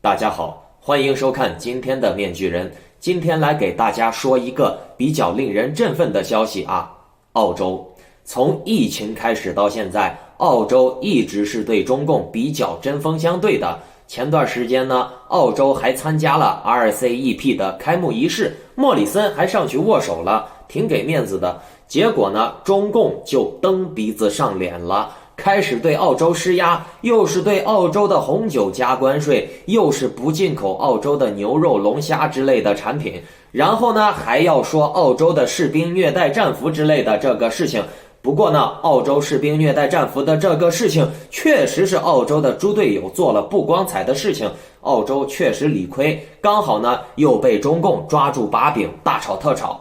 大家好，欢迎收看今天的面具人。今天来给大家说一个比较令人振奋的消息啊！澳洲从疫情开始到现在，澳洲一直是对中共比较针锋相对的。前段时间呢，澳洲还参加了 RCEP 的开幕仪式，莫里森还上去握手了，挺给面子的。结果呢，中共就蹬鼻子上脸了。开始对澳洲施压，又是对澳洲的红酒加关税，又是不进口澳洲的牛肉、龙虾之类的产品，然后呢还要说澳洲的士兵虐待战俘之类的这个事情。不过呢，澳洲士兵虐待战俘的这个事情，确实是澳洲的猪队友做了不光彩的事情，澳洲确实理亏，刚好呢又被中共抓住把柄，大吵特吵。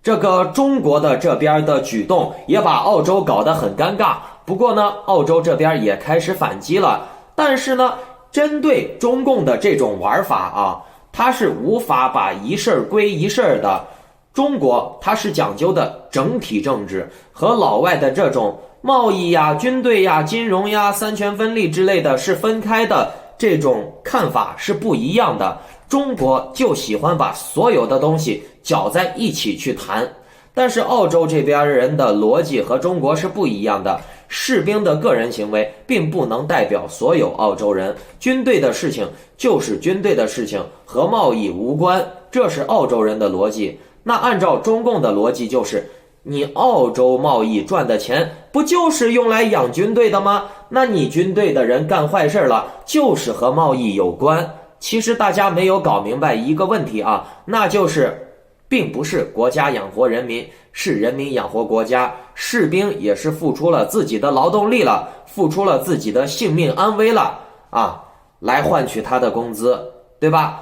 这个中国的这边的举动也把澳洲搞得很尴尬。不过呢，澳洲这边也开始反击了，但是呢，针对中共的这种玩法啊，它是无法把一事归一事的。中国它是讲究的整体政治，和老外的这种贸易呀、军队呀、金融呀、三权分立之类的是分开的，这种看法是不一样的。中国就喜欢把所有的东西搅在一起去谈，但是澳洲这边人的逻辑和中国是不一样的。士兵的个人行为并不能代表所有澳洲人，军队的事情就是军队的事情，和贸易无关，这是澳洲人的逻辑。那按照中共的逻辑就是，你澳洲贸易赚的钱不就是用来养军队的吗？那你军队的人干坏事了，就是和贸易有关。其实大家没有搞明白一个问题啊，那就是并不是国家养活人民，是人民养活国家。士兵也是付出了自己的劳动力了，付出了自己的性命安危了啊，来换取他的工资，对吧？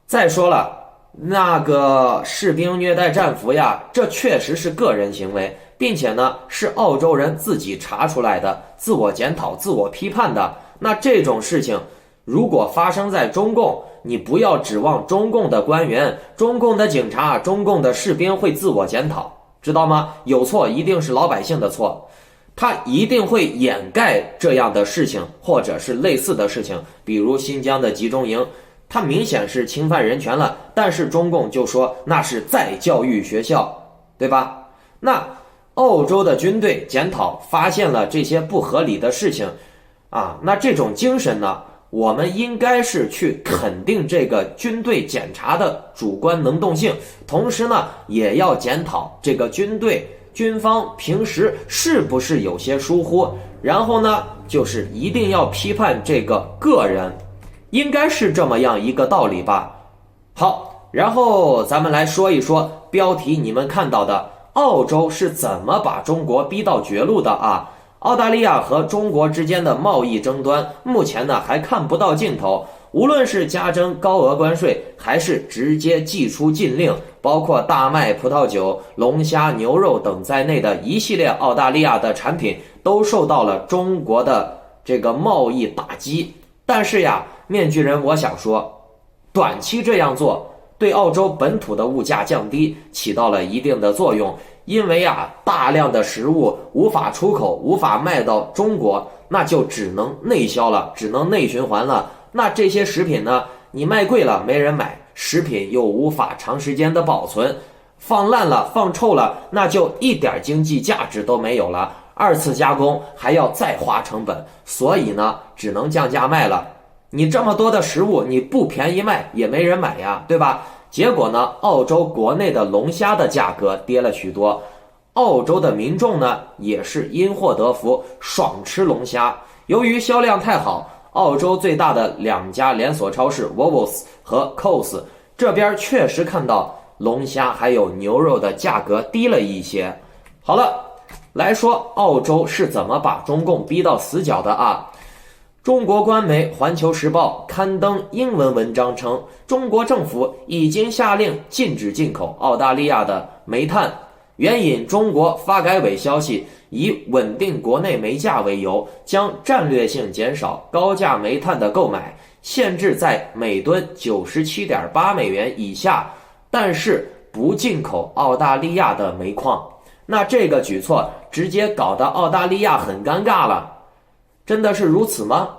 再说了，那个士兵虐待战俘呀，这确实是个人行为，并且呢是澳洲人自己查出来的，自我检讨、自我批判的。那这种事情如果发生在中共，你不要指望中共的官员、中共的警察、中共的士兵会自我检讨，知道吗？有错一定是老百姓的错，他一定会掩盖这样的事情，或者是类似的事情。比如新疆的集中营，它明显是侵犯人权了，但是中共就说那是再教育学校，对吧？那澳洲的军队检讨发现了这些不合理的事情啊，那这种精神呢，我们应该是去肯定这个军队检查的主观能动性，同时呢，也要检讨这个军方平时是不是有些疏忽，然后呢，就是一定要批判这个个人，应该是这么样一个道理吧。好，然后咱们来说一说标题你们看到的，澳洲是怎么把中国逼到绝路的啊？澳大利亚和中国之间的贸易争端，目前呢还看不到尽头。无论是加征高额关税，还是直接祭出禁令，包括大麦、葡萄酒、龙虾、牛肉等在内的一系列澳大利亚的产品，都受到了中国的这个贸易打击。但是呀，面具人，我想说，短期这样做对澳洲本土的物价降低起到了一定的作用。因为啊，大量的食物无法出口，无法卖到中国，那就只能内销了，只能内循环了。那这些食品呢，你卖贵了没人买，食品又无法长时间的保存，放烂了、放臭了，那就一点经济价值都没有了。二次加工还要再花成本，所以呢，只能降价卖了。你这么多的食物，你不便宜卖也没人买呀，对吧？结果呢，澳洲国内的龙虾的价格跌了许多，澳洲的民众呢也是因祸得福，爽吃龙虾。由于销量太好，澳洲最大的两家连锁超市 Woolworths 和 Coles 这边确实看到龙虾还有牛肉的价格低了一些。好了，来说澳洲是怎么把中共逼到死角的啊？中国官媒《环球时报》刊登英文文章称，中国政府已经下令禁止进口澳大利亚的煤炭。援引中国发改委消息，以稳定国内煤价为由，将战略性减少高价煤炭的购买，限制在每吨97.8美元以下，但是不进口澳大利亚的煤矿。那这个举措直接搞得澳大利亚很尴尬了。真的是如此吗？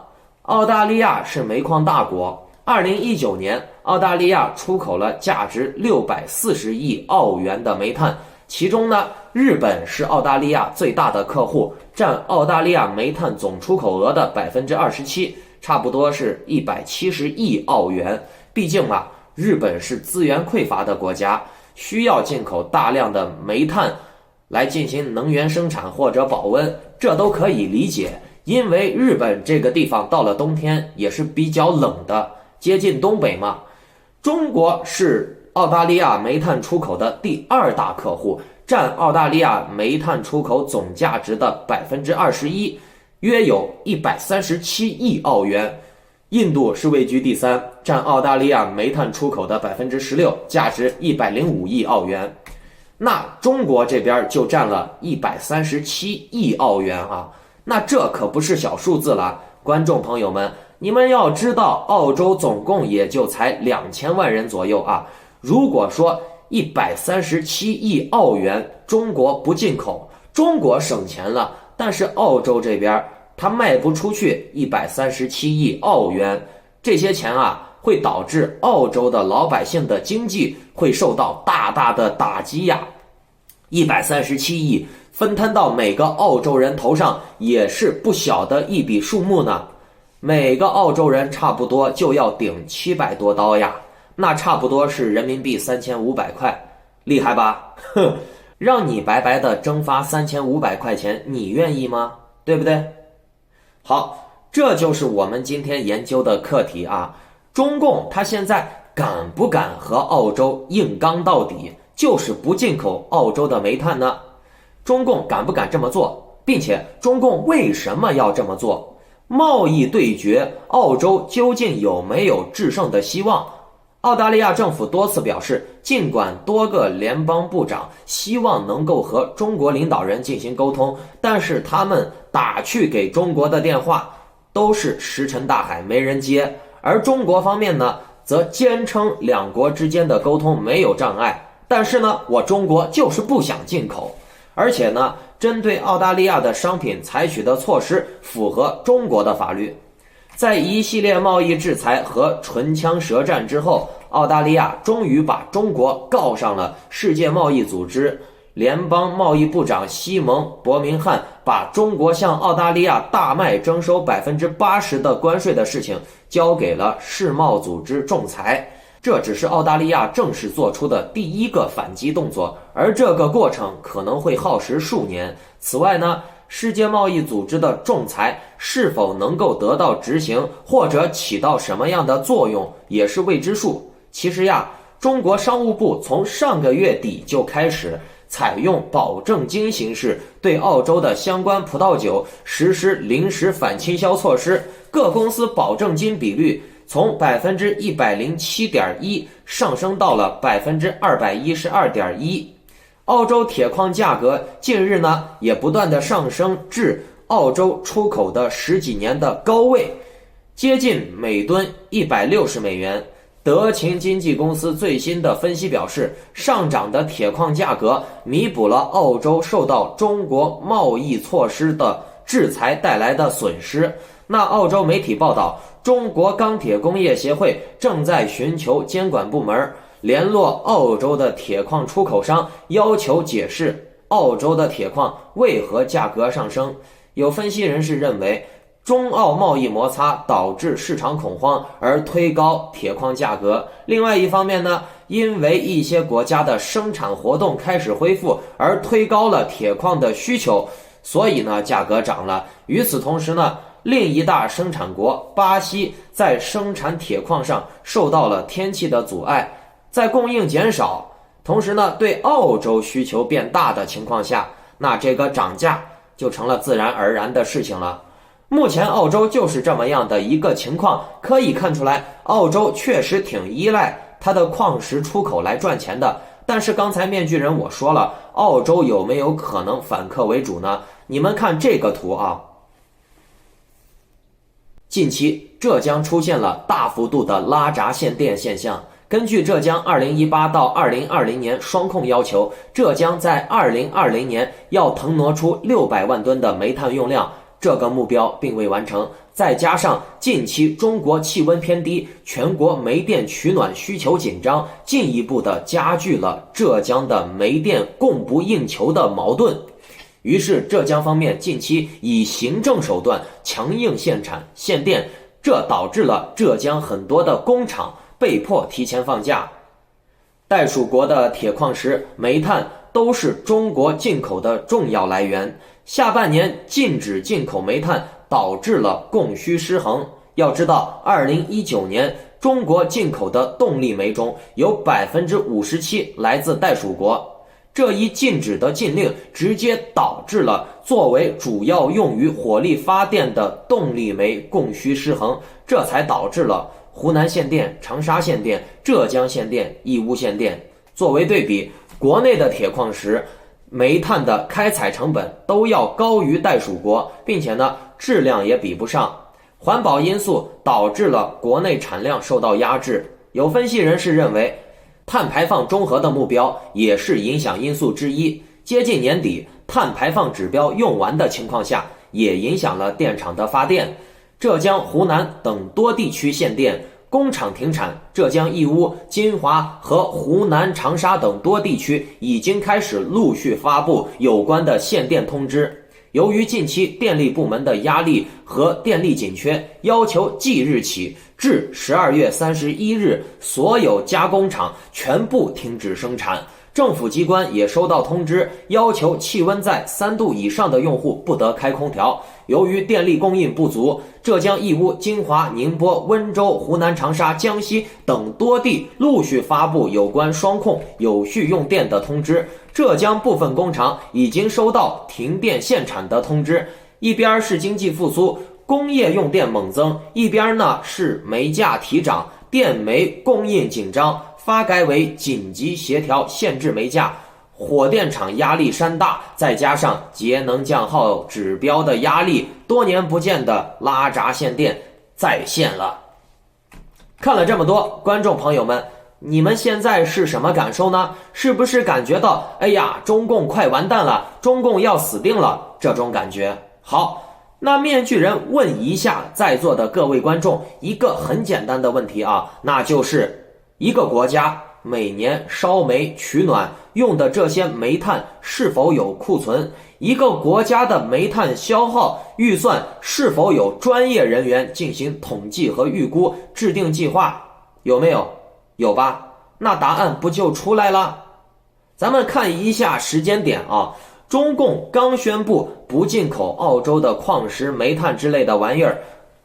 澳大利亚是煤矿大国， 2019年，澳大利亚出口了价值640亿澳元的煤炭，其中呢，日本是澳大利亚最大的客户，占澳大利亚煤炭总出口额的27%，差不多是170亿澳元。毕竟啊，日本是资源匮乏的国家，需要进口大量的煤炭来进行能源生产或者保温，这都可以理解。因为日本这个地方到了冬天也是比较冷的，接近东北嘛。中国是澳大利亚煤炭出口的第2大客户，占澳大利亚煤炭出口总价值的21%，约有137亿澳元。印度是位居第3，占澳大利亚煤炭出口的16%，价值105亿澳元。那中国这边就占了137亿澳元啊，那这可不是小数字了。观众朋友们，你们要知道，澳洲总共也就才2000万人左右啊。如果说137亿澳元中国不进口，中国省钱了，但是澳洲这边它卖不出去137亿澳元，这些钱啊会导致澳洲的老百姓的经济会受到大大的打击呀。137亿分摊到每个澳洲人头上也是不小的一笔数目呢，每个澳洲人差不多就要顶700多刀呀，那差不多是人民币3500块，厉害吧？哼，让你白白的蒸发3500块钱，你愿意吗？对不对？好，这就是我们今天研究的课题啊。中共他现在敢不敢和澳洲硬刚到底，就是不进口澳洲的煤炭呢？中共敢不敢这么做，并且中共为什么要这么做？贸易对决，澳洲究竟有没有制胜的希望？澳大利亚政府多次表示，尽管多个联邦部长希望能够和中国领导人进行沟通，但是他们打去给中国的电话都是石沉大海，没人接。而中国方面呢，则坚称两国之间的沟通没有障碍，但是呢，我中国就是不想进口。而且呢，针对澳大利亚的商品采取的措施符合中国的法律。在一系列贸易制裁和唇枪舌战之后，澳大利亚终于把中国告上了世界贸易组织。联邦贸易部长西蒙·伯明翰把中国向澳大利亚大麦征收80%的关税的事情交给了世贸组织仲裁。这只是澳大利亚正式做出的第一个反击动作，而这个过程可能会耗时数年。此外呢，世界贸易组织的仲裁是否能够得到执行，或者起到什么样的作用，也是未知数。其实呀，中国商务部从上个月底就开始采用保证金形式对澳洲的相关葡萄酒实施临时反倾销措施，各公司保证金比率从 107.1% 上升到了 212.1%。澳洲铁矿价格近日呢也不断的上升至澳洲出口的10几年的高位，接近每吨160美元。德勤经纪公司最新的分析表示，上涨的铁矿价格弥补了澳洲受到中国贸易措施的制裁带来的损失。那澳洲媒体报道，中国钢铁工业协会正在寻求监管部门联络澳洲的铁矿出口商，要求解释澳洲的铁矿为何价格上升。有分析人士认为，中澳贸易摩擦导致市场恐慌而推高铁矿价格。另外一方面呢，因为一些国家的生产活动开始恢复而推高了铁矿的需求，所以呢价格涨了。与此同时呢，另一大生产国巴西在生产铁矿上受到了天气的阻碍，在供应减少，同时呢对澳洲需求变大的情况下，那这个涨价就成了自然而然的事情了。目前澳洲就是这么样的一个情况，可以看出来澳洲确实挺依赖它的矿石出口来赚钱的。但是刚才面具人我说了，澳洲有没有可能反客为主呢？你们看这个图啊，近期浙江出现了大幅度的拉闸限电现象。根据浙江2018到2020年双控要求，浙江在2020年要腾挪出600万吨的煤炭用量，这个目标并未完成。再加上近期中国气温偏低，全国煤电取暖需求紧张，进一步的加剧了浙江的煤电供不应求的矛盾。于是浙江方面近期以行政手段强硬限产限电，这导致了浙江很多的工厂被迫提前放假。带属国的铁矿石、煤炭都是中国进口的重要来源，下半年禁止进口煤炭，导致了供需失衡。要知道2019年中国进口的动力煤中有 57% 来自带属国，这一禁止的禁令直接导致了作为主要用于火力发电的动力煤供需失衡，这才导致了湖南限电、长沙限电、浙江限电、义乌限电。作为对比，国内的铁矿石、煤炭的开采成本都要高于带属国，并且呢质量也比不上。环保因素导致了国内产量受到压制。有分析人士认为，碳排放中和的目标也是影响因素之一。接近年底，碳排放指标用完的情况下，也影响了电厂的发电。浙江、湖南等多地区限电，工厂停产，浙江义乌、金华和湖南长沙等多地区已经开始陆续发布有关的限电通知。由于近期电力部门的压力和电力紧缺，要求即日起至12月31日，所有加工厂全部停止生产。政府机关也收到通知，要求气温在3度以上的用户不得开空调。由于电力供应不足，浙江义乌、金华、宁波、温州、湖南长沙、江西等多地陆续发布有关双控有序用电的通知。浙江部分工厂已经收到停电限产的通知。一边是经济复苏，工业用电猛增，一边呢是煤价提涨，电煤供应紧张，发改委紧急协调限制煤价，火电厂压力山大，再加上节能降耗指标的压力，多年不见的拉闸限电再现了。看了这么多，观众朋友们，你们现在是什么感受呢？是不是感觉到哎呀，中共快完蛋了，中共要死定了这种感觉？好，那面具人问一下在座的各位观众一个很简单的问题啊，那就是一个国家每年烧煤取暖用的这些煤炭是否有库存？一个国家的煤炭消耗预算是否有专业人员进行统计和预估，制定计划？有没有？有吧？那答案不就出来了？咱们看一下时间点啊，中共刚宣布不进口澳洲的矿石、煤炭之类的玩意儿，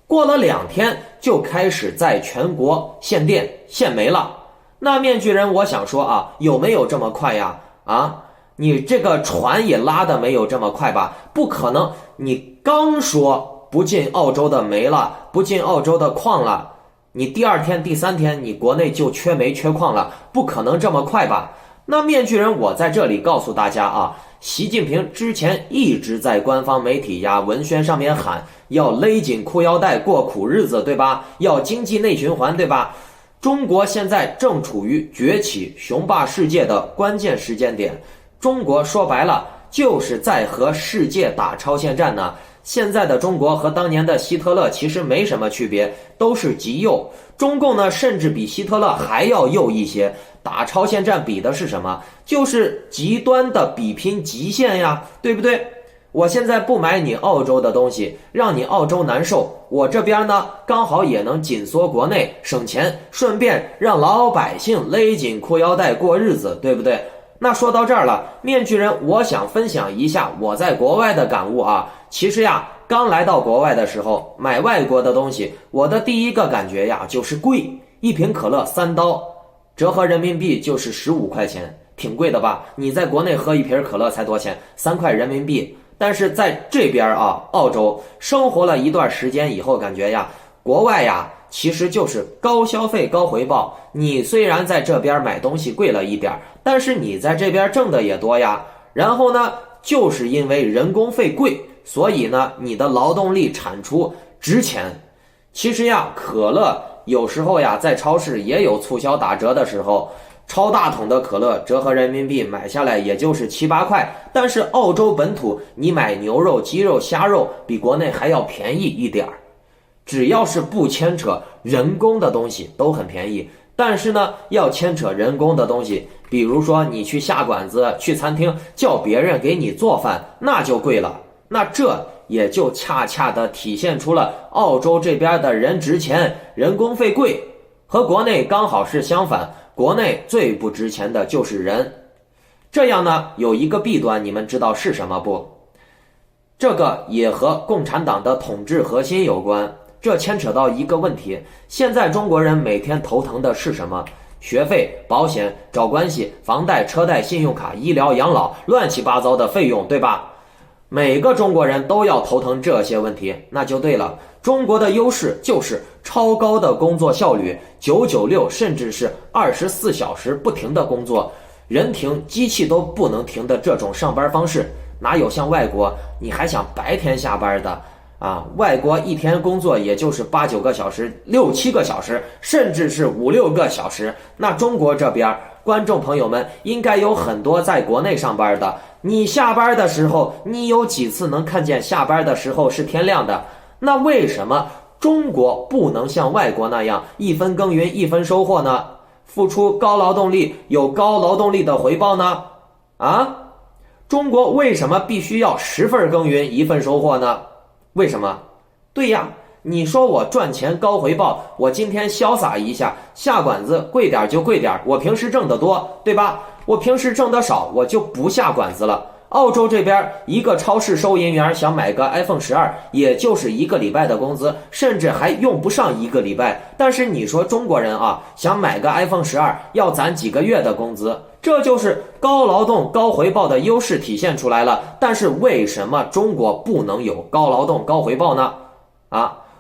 过了2天就开始在全国限电限煤了。那面具人，我想说啊，有没有这么快呀？啊，你这个船也拉的没有这么快吧？不可能，你刚说不进澳洲的煤了，不进澳洲的矿了，你第2天、第3天，你国内就缺煤缺矿了，不可能这么快吧？那面具人，我在这里告诉大家啊，习近平之前一直在官方媒体呀、文宣上面喊要勒紧裤腰带过苦日子，对吧？要经济内循环，对吧？中国现在正处于崛起雄霸世界的关键时间点，中国说白了就是在和世界打超限战呢。现在的中国和当年的希特勒其实没什么区别，都是极右。中共呢，甚至比希特勒还要右一些。打超限战比的是什么？就是极端的比拼极限呀，对不对？我现在不买你澳洲的东西，让你澳洲难受，我这边呢刚好也能紧缩国内省钱，顺便让老百姓勒紧裤腰带过日子，对不对？那说到这儿了，面具人，我想分享一下我在国外的感悟啊。其实呀，刚来到国外的时候，买外国的东西，我的第一个感觉呀就是贵，一瓶可乐3刀，折合人民币就是15块钱，挺贵的吧？你在国内喝一瓶可乐才多少钱？3块人民币。但是在这边啊，澳洲生活了一段时间以后，感觉呀，国外呀其实就是高消费高回报。你虽然在这边买东西贵了一点，但是你在这边挣的也多呀。然后呢，就是因为人工费贵，所以呢，你的劳动力产出值钱。其实呀，可乐有时候呀，在超市也有促销打折的时候。超大桶的可乐折合人民币买下来也就是7、8块，但是澳洲本土你买牛肉、鸡肉、虾肉比国内还要便宜一点。只要是不牵扯人工的东西都很便宜，但是呢，要牵扯人工的东西，比如说你去下馆子、去餐厅叫别人给你做饭，那就贵了。那这也就恰恰的体现出了澳洲这边的人值钱，人工费贵，和国内刚好是相反，国内最不值钱的就是人。这样呢，有一个弊端，你们知道是什么不？这个也和共产党的统治核心有关。这牵扯到一个问题，现在中国人每天头疼的是什么？学费、保险、找关系、房贷、车贷、信用卡、医疗、养老，乱七八糟的费用，对吧？每个中国人都要头疼这些问题，那就对了。中国的优势就是超高的工作效率，996甚至是24小时不停的工作，人停机器都不能停的这种上班方式，哪有像外国你还想白天下班的啊？外国一天工作也就是8、9个小时、6、7个小时，甚至是5、6个小时。那中国这边，观众朋友们应该有很多在国内上班的，你下班的时候，你有几次能看见下班的时候是天亮的？那为什么中国不能像外国那样一分耕耘一分收获呢？付出高劳动力有高劳动力的回报呢？中国为什么必须要10份耕耘1份收获呢？为什么？对呀，你说我赚钱高回报，我今天潇洒一下，下馆子贵点就贵点，我平时挣得多，对吧？我平时挣得少，我就不下馆子了。澳洲这边一个超市收银员想买个 iPhone 12，也就是1个礼拜的工资，甚至还用不上1个礼拜。但是你说中国人啊，想买个 iPhone 12要攒几个月的工资，这就是高劳动高回报的优势体现出来了。但是为什么中国不能有高劳动高回报呢？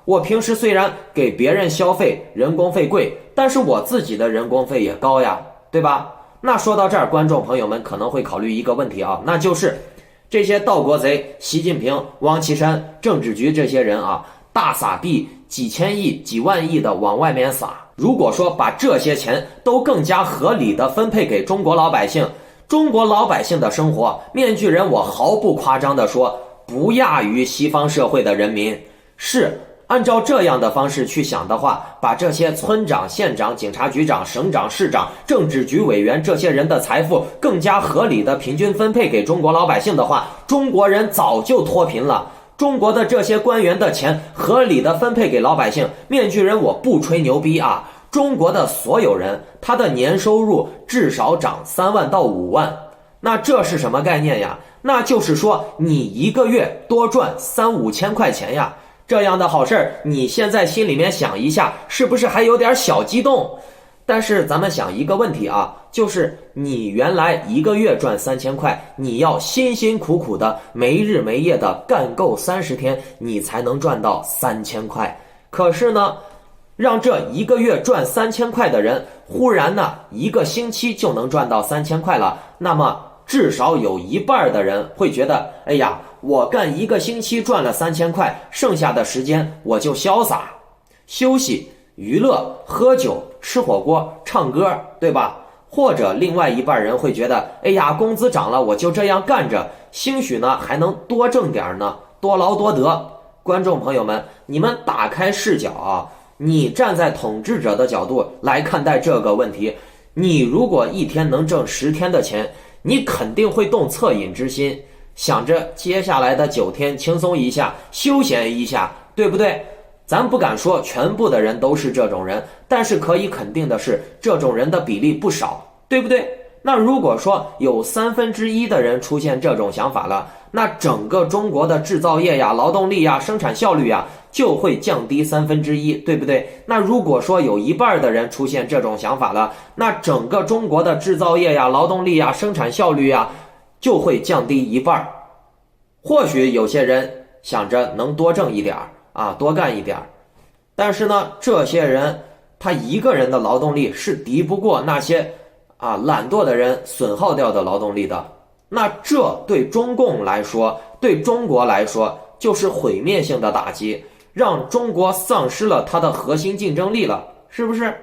我平时虽然给别人消费人工费贵，但是我自己的人工费也高呀，对吧？那说到这儿，观众朋友们可能会考虑一个问题啊，那就是这些盗国贼习近平、王岐山、政治局这些人啊，大撒币几千亿几万亿的往外面撒，如果说把这些钱都更加合理的分配给中国老百姓，中国老百姓的生活，面具人我毫不夸张的说，不亚于西方社会的人民。是按照这样的方式去想的话，把这些村长、县长、警察局长、省长、市长、政治局委员这些人的财富更加合理的平均分配给中国老百姓的话，中国人早就脱贫了。中国的这些官员的钱合理的分配给老百姓，面具人我不吹牛逼啊，中国的所有人他的年收入至少涨3万到5万。那这是什么概念呀？那就是说你一个月多赚3、5千块钱呀。这样的好事儿，你现在心里面想一下，是不是还有点小激动？但是咱们想一个问题啊，就是你原来一个月赚3000块，你要辛辛苦苦的没日没夜的干够30天，你才能赚到3000块。可是呢，让这一个月赚3000块的人，忽然呢1个星期就能赚到3000块了，那么至少有一半的人会觉得，哎呀，我干1个星期赚了3000块，剩下的时间我就潇洒休息娱乐喝酒吃火锅唱歌，对吧？或者另外一半人会觉得，哎呀，工资涨了，我就这样干着，兴许呢还能多挣点呢，多劳多得。观众朋友们，你们打开视角啊，你站在统治者的角度来看待这个问题，你如果一天能挣10天的钱，你肯定会动恻隐之心，想着接下来的9天轻松一下休闲一下，对不对？咱不敢说全部的人都是这种人，但是可以肯定的是，这种人的比例不少，对不对？那如果说有1/3的人出现这种想法了，那整个中国的制造业呀、劳动力呀、生产效率呀就会降低1/3，对不对？那如果说有一半的人出现这种想法了，那整个中国的制造业呀、劳动力呀、生产效率呀就会降低一半。或许有些人想着能多挣一点啊，多干一点，但是呢，这些人他一个人的劳动力是敌不过那些懒惰的人损耗掉的劳动力的。那这对中共来说，对中国来说就是毁灭性的打击，让中国丧失了它的核心竞争力了，是不是？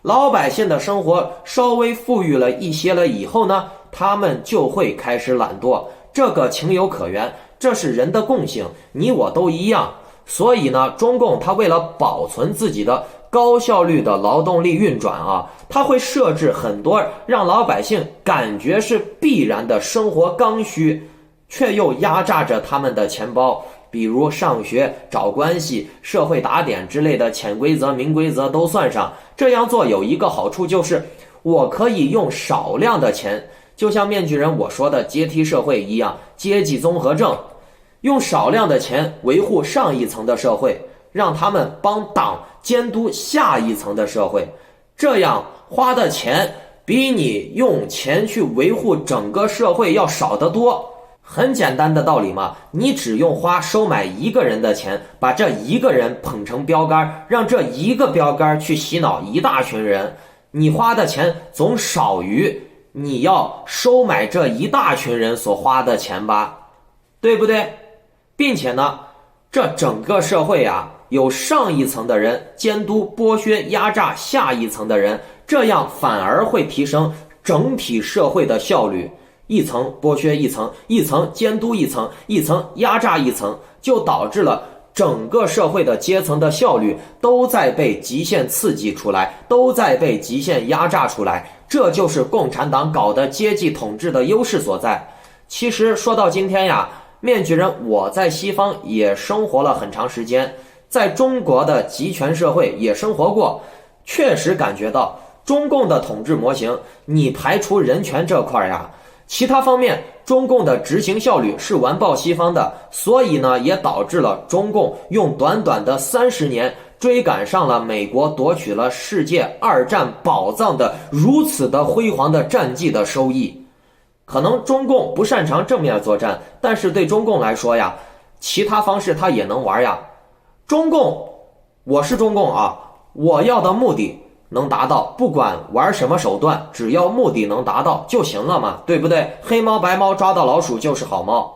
老百姓的生活稍微富裕了一些了以后呢，他们就会开始懒惰，这个情有可原，这是人的共性，你我都一样。所以呢，中共它为了保存自己的高效率的劳动力运转啊，它会设置很多让老百姓感觉是必然的生活刚需，却又压榨着他们的钱包，比如上学、找关系、社会打点之类的潜规则、明规则都算上。这样做有一个好处，就是我可以用少量的钱，就像面具人我说的阶梯社会一样，阶级综合症，用少量的钱维护上一层的社会，让他们帮党监督下一层的社会，这样花的钱比你用钱去维护整个社会要少得多。很简单的道理嘛，你只用花收买一个人的钱，把这一个人捧成标杆，让这一个标杆去洗脑一大群人，你花的钱总少于你要收买这一大群人所花的钱吧，对不对？并且呢，这整个社会啊，有上一层的人监督、剥削、压榨下一层的人，这样反而会提升整体社会的效率。一层剥削一层，一层监督一层，一层压榨一层，就导致了整个社会的阶层的效率都在被极限刺激出来，都在被极限压榨出来。这就是共产党搞的阶级统治的优势所在。其实说到今天呀，面具人我在西方也生活了很长时间，在中国的集权社会也生活过，确实感觉到中共的统治模型，你排除人权这块呀，其他方面中共的执行效率是完爆西方的，所以呢，也导致了中共用短短的30年追赶上了美国夺取了世界2战宝藏的如此的辉煌的战绩的收益。可能中共不擅长正面作战，但是对中共来说呀，其他方式他也能玩呀。中共，我是中共啊，我要的目的能达到，不管玩什么手段，只要目的能达到就行了嘛，对不对？黑猫白猫抓到老鼠就是好猫。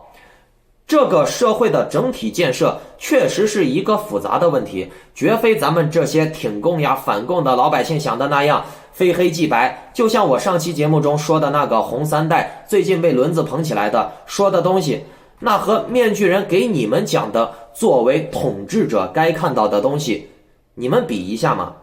这个社会的整体建设确实是一个复杂的问题，绝非咱们这些挺共呀反共的老百姓想的那样非黑即白。就像我上期节目中说的那个红三代，最近被轮子捧起来的说的东西，那和面具人给你们讲的作为统治者该看到的东西，你们比一下嘛。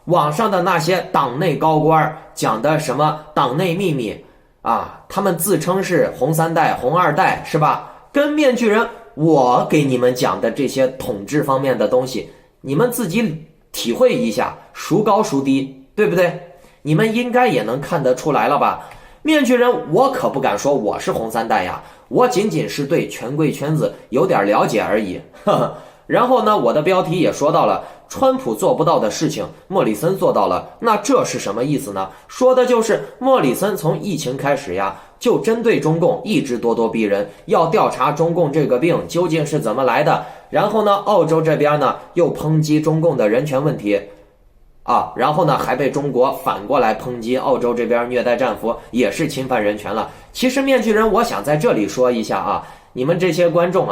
网上的那些党内高官讲的什么党内秘密啊，他们自称是红三代、红二代，是吧？跟面具人我给你们讲的这些统治方面的东西，你们自己体会一下，孰高孰低，对不对？你们应该也能看得出来了吧？面具人我可不敢说我是红三代呀，我仅仅是对权贵圈子有点了解而已。呵呵。然后呢，我的标题也说到了，川普做不到的事情，莫里森做到了。那这是什么意思呢？说的就是莫里森从疫情开始呀，就针对中共一直咄咄逼人，要调查中共这个病究竟是怎么来的。然后呢，澳洲这边呢又抨击中共的人权问题然后呢还被中国反过来抨击澳洲这边虐待战俘，也是侵犯人权了。其实面具人我想在这里说一下你们这些观众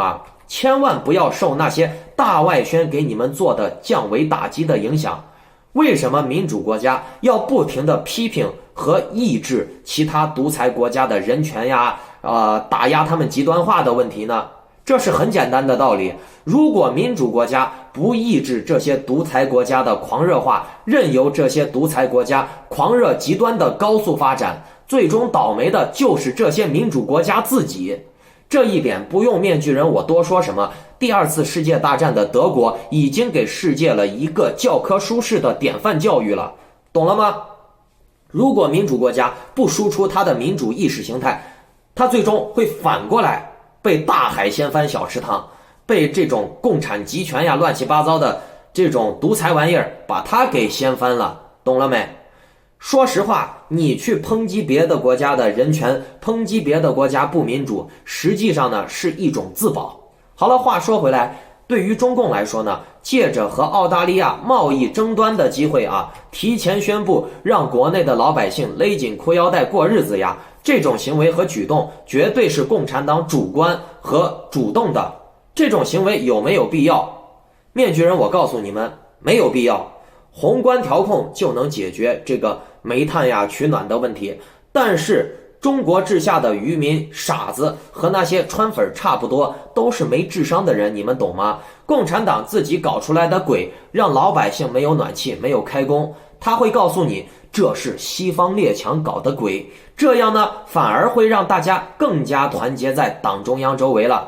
千万不要受那些大外宣给你们做的降维打击的影响。为什么民主国家要不停的批评和抑制其他独裁国家的人权呀，打压他们极端化的问题呢？这是很简单的道理。如果民主国家不抑制这些独裁国家的狂热化，任由这些独裁国家狂热极端的高速发展，最终倒霉的就是这些民主国家自己。这一点不用面具人我多说什么，第2次世界大战的德国已经给世界了一个教科书式的典范教育了，懂了吗？如果民主国家不输出它的民主意识形态，它最终会反过来被大海掀翻小池塘，被这种共产集权呀乱七八糟的这种独裁玩意儿把它给掀翻了，懂了没？说实话，你去抨击别的国家的人权，抨击别的国家不民主，实际上呢是一种自保。好了，话说回来，对于中共来说呢，借着和澳大利亚贸易争端的机会提前宣布让国内的老百姓勒紧裤腰带过日子呀，这种行为和举动绝对是共产党主观和主动的。这种行为有没有必要？面具人我告诉你们，没有必要。宏观调控就能解决这个煤炭呀取暖的问题，但是中国治下的渔民、傻子和那些川粉差不多，都是没智商的人，你们懂吗？共产党自己搞出来的鬼，让老百姓没有暖气，没有开工，他会告诉你这是西方列强搞的鬼，这样呢，反而会让大家更加团结在党中央周围了。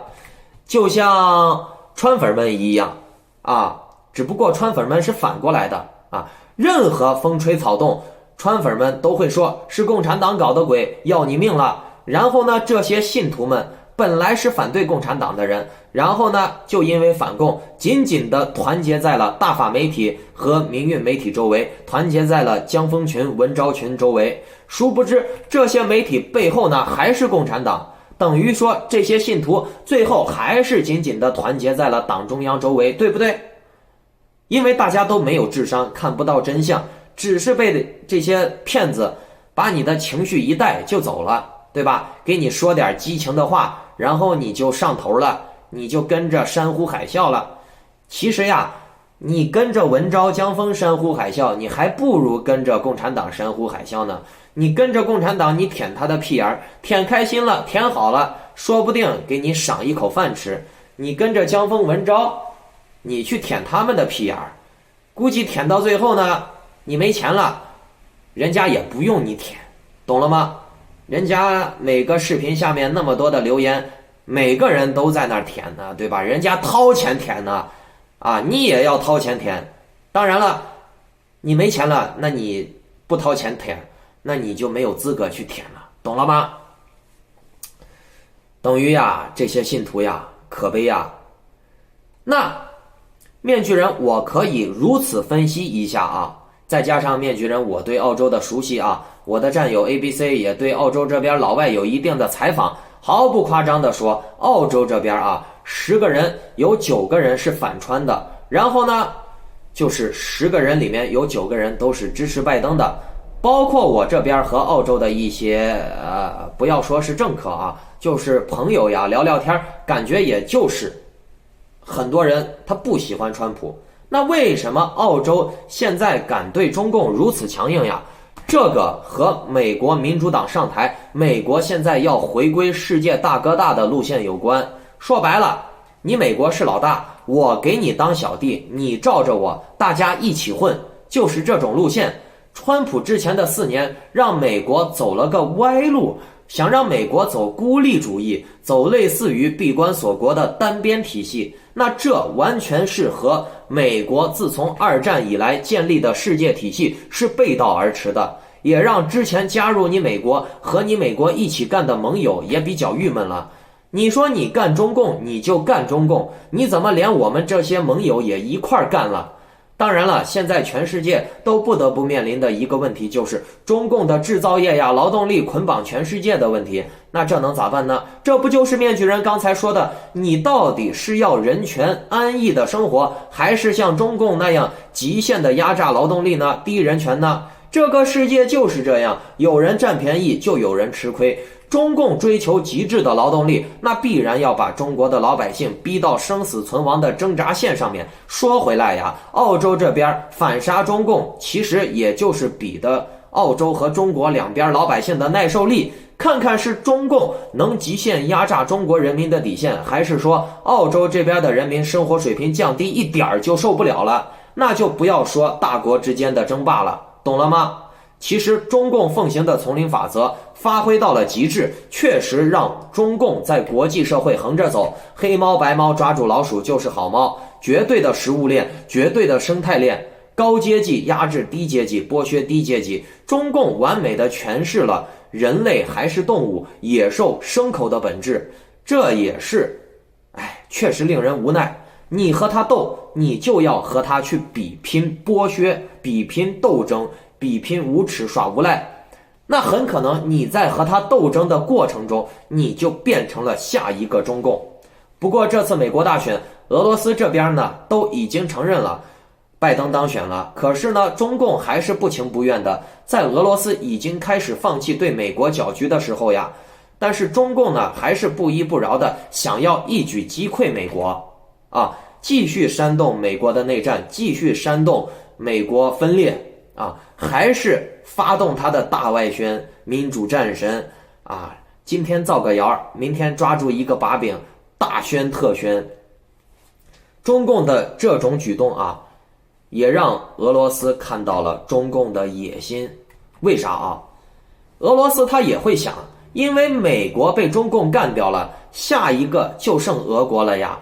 就像川粉们一样啊，只不过川粉们是反过来的啊，任何风吹草动，川粉们都会说是共产党搞的鬼，要你命了。然后呢，这些信徒们本来是反对共产党的人，然后呢，就因为反共，紧紧地团结在了大法媒体和民运媒体周围，团结在了江峰群、文昭群周围。殊不知，这些媒体背后呢，还是共产党。等于说，这些信徒最后还是紧紧地团结在了党中央周围，对不对？因为大家都没有智商，看不到真相，只是被这些骗子把你的情绪一带就走了，对吧？给你说点激情的话，然后你就上头了，你就跟着山呼海啸了。其实呀，你跟着文昭、江峰山呼海啸，你还不如跟着共产党山呼海啸呢。你跟着共产党，你舔他的屁眼，舔开心了，舔好了，说不定给你赏一口饭吃。你跟着江峰、文昭，你去舔他们的屁眼，估计舔到最后呢，你没钱了，人家也不用你舔，懂了吗？人家每个视频下面那么多的留言，每个人都在那儿舔呢，对吧？人家掏钱舔呢，啊，你也要掏钱舔。当然了，你没钱了，那你不掏钱舔，那你就没有资格去舔了，懂了吗？等于呀，这些信徒呀，可悲呀。那面具人，我可以如此分析一下啊，再加上面具人我对澳洲的熟悉啊，我的战友 ABC 也对澳洲这边老外有一定的采访，毫不夸张的说，澳洲这边啊，10个人有9个人是反川的，然后呢，就是10个人里面有9个人都是支持拜登的，包括我这边和澳洲的一些不要说是政客啊，就是朋友呀，聊聊天，感觉也就是很多人他不喜欢川普。那为什么澳洲现在敢对中共如此强硬呀？这个和美国民主党上台，美国现在要回归世界大哥大的路线有关。说白了，你美国是老大，我给你当小弟，你罩着我，大家一起混，就是这种路线。川普之前的4年让美国走了个歪路，想让美国走孤立主义，走类似于闭关锁国的单边体系，那这完全是和美国自从2战以来建立的世界体系是背道而驰的，也让之前加入你美国和你美国一起干的盟友也比较郁闷了。你说你干中共你就干中共，你怎么连我们这些盟友也一块干了？当然了，现在全世界都不得不面临的一个问题就是中共的制造业呀、劳动力捆绑全世界的问题。那这能咋办呢？这不就是面具人刚才说的，你到底是要人权安逸的生活，还是像中共那样极限的压榨劳动力呢？低人权呢？这个世界就是这样，有人占便宜就有人吃亏。中共追求极致的劳动力，那必然要把中国的老百姓逼到生死存亡的挣扎线上面。说回来呀，澳洲这边反杀中共，其实也就是比的澳洲和中国两边老百姓的耐受力，看看是中共能极限压榨中国人民的底线，还是说澳洲这边的人民生活水平降低一点就受不了了，那就不要说大国之间的争霸了，懂了吗？其实中共奉行的丛林法则发挥到了极致，确实让中共在国际社会横着走，黑猫白猫抓住老鼠就是好猫，绝对的食物链，绝对的生态链，高阶级压制低阶级，剥削低阶级，中共完美的诠释了人类还是动物，野兽牲口的本质。这也是确实令人无奈，你和他斗，你就要和他去比拼剥削，比拼斗争，比拼无耻耍无赖，那很可能你在和他斗争的过程中，你就变成了下一个中共。不过这次美国大选，俄罗斯这边呢都已经承认了拜登当选了，可是呢中共还是不情不愿的，在俄罗斯已经开始放弃对美国搅局的时候呀，但是中共呢还是不依不饶的想要一举击溃美国啊，继续煽动美国的内战，继续煽动美国分裂啊，还是发动他的大外宣民主战神啊，今天造个谣，明天抓住一个把柄，大宣特宣。中共的这种举动啊，也让俄罗斯看到了中共的野心。为啥啊？俄罗斯他也会想，因为美国被中共干掉了，下一个就剩俄国了呀，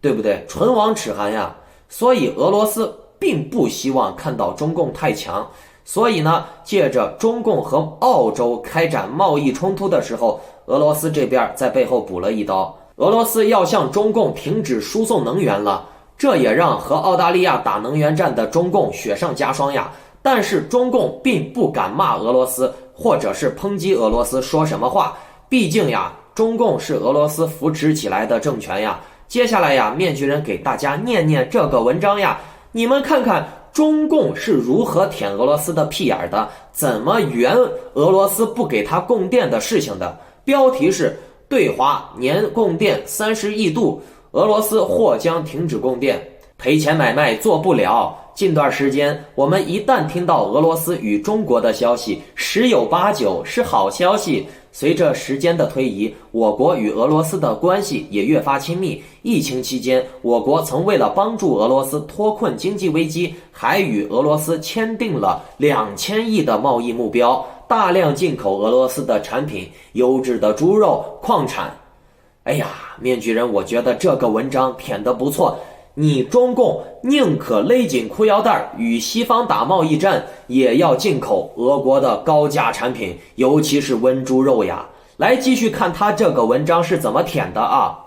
对不对？唇亡齿寒呀。所以俄罗斯并不希望看到中共太强，所以呢，借着中共和澳洲开展贸易冲突的时候，俄罗斯这边在背后补了一刀。俄罗斯要向中共停止输送能源了，这也让和澳大利亚打能源战的中共雪上加霜呀。但是中共并不敢骂俄罗斯，或者是抨击俄罗斯说什么话，毕竟呀，中共是俄罗斯扶持起来的政权呀。接下来呀，面具人给大家念念这个文章呀，你们看看中共是如何舔俄罗斯的屁眼的，怎么圆俄罗斯不给他供电的事情的。标题是对华年供电30亿度，俄罗斯或将停止供电，赔钱买卖做不了。近段时间，我们一旦听到俄罗斯与中国的消息，十有八九是好消息。随着时间的推移，我国与俄罗斯的关系也越发亲密。疫情期间，我国曾为了帮助俄罗斯脱困经济危机，还与俄罗斯签订了2000亿的贸易目标，大量进口俄罗斯的产品，优质的猪肉、矿产。哎呀，面具人，我觉得这个文章舔得不错。你中共宁可勒紧裤腰带与西方打贸易战，也要进口俄国的高价产品，尤其是温猪肉呀。来继续看他这个文章是怎么舔的啊。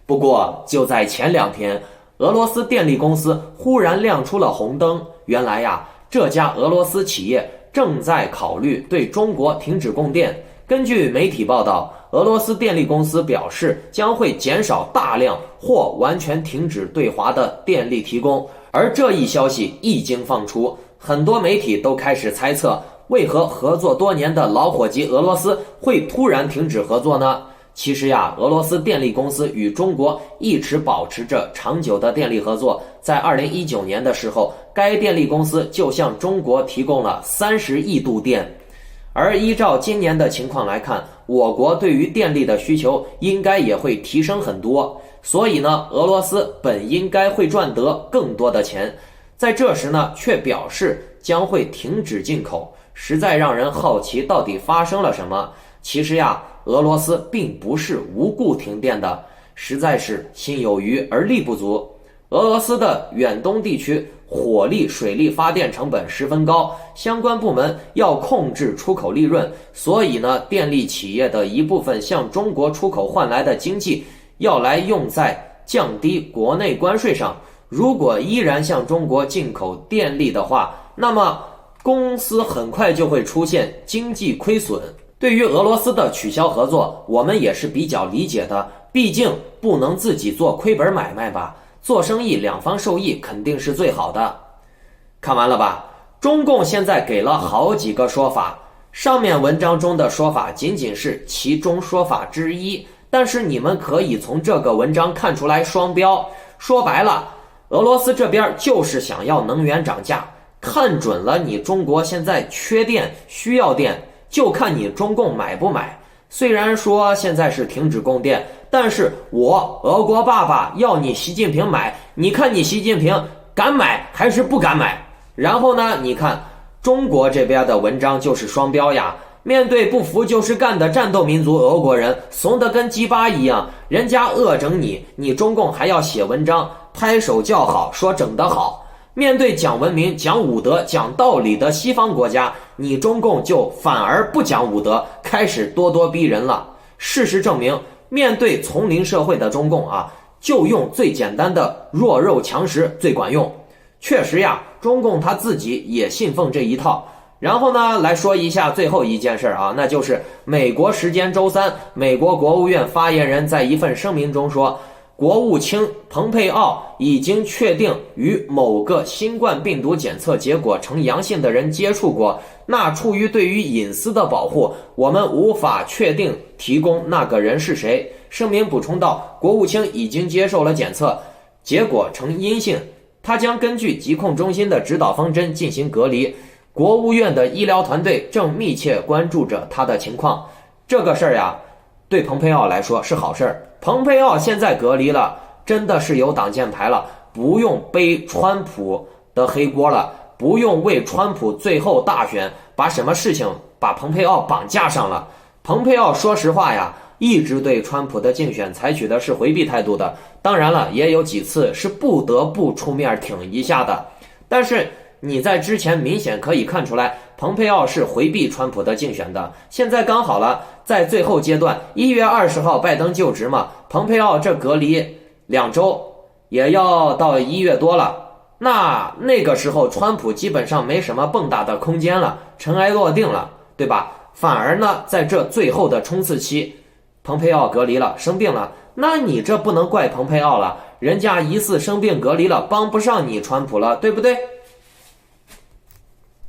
不过就在前2天，俄罗斯电力公司忽然亮出了红灯，原来呀，这家俄罗斯企业正在考虑对中国停止供电。根据媒体报道，俄罗斯电力公司表示将会减少大量或完全停止对华的电力提供。而这一消息一经放出，很多媒体都开始猜测，为何合作多年的老伙计俄罗斯会突然停止合作呢？其实呀，俄罗斯电力公司与中国一直保持着长久的电力合作。在2019年的时候，该电力公司就向中国提供了30亿度电。而依照今年的情况来看，我国对于电力的需求应该也会提升很多，所以呢，俄罗斯本应该会赚得更多的钱，在这时呢，却表示将会停止进口，实在让人好奇到底发生了什么。其实呀，俄罗斯并不是无故停电的，实在是心有余而力不足。俄罗斯的远东地区火力、水力发电成本十分高，相关部门要控制出口利润，所以呢，电力企业的一部分向中国出口换来的经济要来用在降低国内关税上。如果依然向中国进口电力的话，那么公司很快就会出现经济亏损。对于俄罗斯的取消合作，我们也是比较理解的，毕竟不能自己做亏本买卖吧。做生意两方受益肯定是最好的。看完了吧？中共现在给了好几个说法，上面文章中的说法仅仅是其中说法之一，但是你们可以从这个文章看出来双标。说白了，俄罗斯这边就是想要能源涨价，看准了你中国现在缺电需要电，就看你中共买不买。虽然说现在是停止供电，但是我俄国爸爸要你习近平买，你看你习近平敢买还是不敢买？然后呢，你看中国这边的文章就是双标呀，面对不服就是干的战斗民族俄国人怂得跟鸡巴一样，人家恶整你，你中共还要写文章拍手叫好，说整得好。面对讲文明、讲武德、讲道理的西方国家，你中共就反而不讲武德，开始咄咄逼人了。事实证明，面对丛林社会的中共啊，就用最简单的弱肉强食最管用。确实呀，中共他自己也信奉这一套。然后呢，来说一下最后一件事啊，那就是美国时间周3，美国国务院发言人在一份声明中说，国务卿蓬佩奥已经确定与某个新冠病毒检测结果呈阳性的人接触过，那出于对于隐私的保护，我们无法确定提供那个人是谁。声明补充道，国务卿已经接受了检测，结果呈阴性，他将根据疾控中心的指导方针进行隔离，国务院的医疗团队正密切关注着他的情况。这个事儿呀，对蓬佩奥来说是好事儿。蓬佩奥现在隔离了，真的是有挡箭牌了，不用背川普的黑锅了，不用为川普最后大选把什么事情把蓬佩奥绑架上了。蓬佩奥说实话呀，一直对川普的竞选采取的是回避态度的，当然了，也有几次是不得不出面挺一下的。但是你在之前明显可以看出来，蓬佩奥是回避川普的竞选的。现在刚好了，在最后阶段，1月20号拜登就职嘛，蓬佩奥这隔离2周，也要到1月多了。那个时候，川普基本上没什么蹦跶的空间了，尘埃落定了，对吧？反而呢，在这最后的冲刺期，蓬佩奥隔离了，生病了，那你这不能怪蓬佩奥了，人家疑似生病隔离了，帮不上你川普了，对不对？